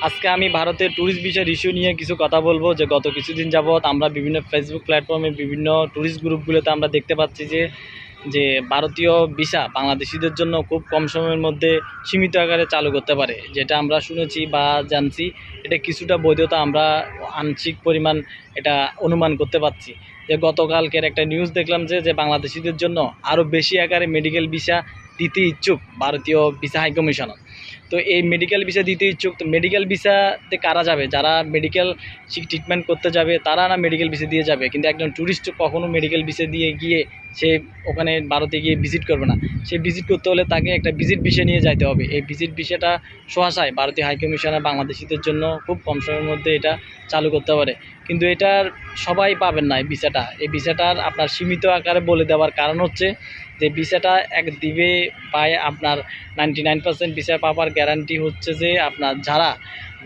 আজকে আমি ভারতের ট্যুরিস্ট ভিসার ইস্যু নিয়ে কিছু কথা বলবো। যে গত কিছুদিন যাবৎ আমরা বিভিন্ন ফেসবুক প্ল্যাটফর্মে বিভিন্ন ট্যুরিস্ট গ্রুপগুলোতে আমরা দেখতে পাচ্ছি যে যে ভারতীয় ভিসা বাংলাদেশিদের জন্য খুব কম সময়ের মধ্যে সীমিত আকারে চালু করতে পারে, যেটা আমরা শুনেছি বা জানছি। এটা কিছুটা বৈধতা আমরা আংশিক পরিমাণ এটা অনুমান করতে পারছি। যে গতকালকের একটা নিউজ দেখলাম যে যে বাংলাদেশিদের জন্য আরও বেশি আকারে মেডিকেল ভিসা দিতে ইচ্ছুক ভারতীয় ভিসা হাইকমিশন। তো এই মেডিকেল ভিসা দিতে ইচ্ছুক। তো মেডিকেল ভিসাতে কারা যাবে? যারা মেডিকেল ট্রিটমেন্ট করতে যাবে তারা না মেডিকেল ভিসা দিয়ে যাবে, কিন্তু একজন ট্যুরিস্ট কখনো মেডিকেল ভিসা দিয়ে গিয়ে সে ওখানে ভারতে গিয়ে ভিজিট করবে না। সে ভিজিট করতে হলে তাকে একটা ভিজিট ভিসা নিয়ে যাইতে হবে। এই ভিজিট ভিসাটা সহসায় ভারতীয় হাইকমিশনে বাংলাদেশিদের জন্য খুব কম সময়ের মধ্যে এটা চালু করতে পারে, কিন্তু এটার সবাই পাবেন না। এই ভিসাটার আপনার সীমিত আকারে বলে দেওয়ার কারণ হচ্ছে যে ভিসাটা এক দিবে পায় আপনার 99% ভিসা পাওয়ার গ্যারান্টি হচ্ছে যে আপনার যারা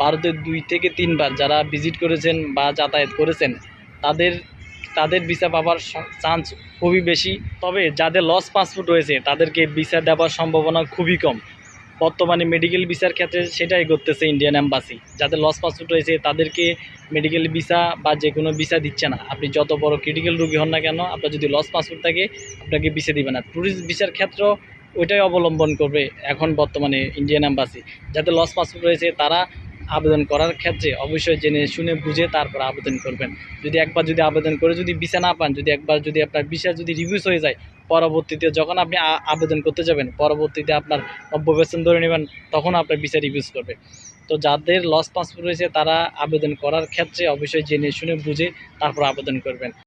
ভারতে 2 থেকে 3 বার যারা ভিজিট করেছেন বা যাতায়াত করেছেন তাদের তাদের ভিসা পাওয়ার চান্স খুবই বেশি। তবে যাদের লস পাসপোর্ট রয়েছে তাদেরকে ভিসা দেওয়ার সম্ভাবনা খুবই কম। বর্তমানে মেডিকেল ভিসার ক্ষেত্রে সেটাই করতেছে ইন্ডিয়ান এম্বাসি। যাদের লস পাসপোর্ট রয়েছে তাদেরকে মেডিকেল ভিসা বা যে কোনো ভিসা দিচ্ছে না। আপনি যত বড় ক্রিটিক্যাল রোগী হন না কেন, আপনার যদি লস পাসপোর্ট থাকে আপনাকে ভিসা দিবে না। ট্যুরিস্ট ভিসার ক্ষেত্রেও ওইটাই অবলম্বন করবে এখন বর্তমানে ইন্ডিয়ান এম্বাসি। যাদের লস পাসপোর্ট রয়েছে তারা আবেদন করার ক্ষেত্রে অবশ্যই জেনে শুনে বুঝে তারপর আবেদন করবেন। যদি একবার যদি আবেদন করে যদি ভিসা না পান, যদি একবার যদি আপনার ভিসা যদি রিভিউজ হয়ে যায়, পরবর্তীতে যখন আপনি আবেদন করতে যাবেন, পরবর্তীতে আপনার 90% ধরে নেবেন, তখন আপনার ভিসা রিভিউজ করবে। তো যাদের লস পাসপোর্ট রয়েছে তারা আবেদন করার ক্ষেত্রে অবশ্যই জেনে শুনে বুঝে তারপর আবেদন করবেন।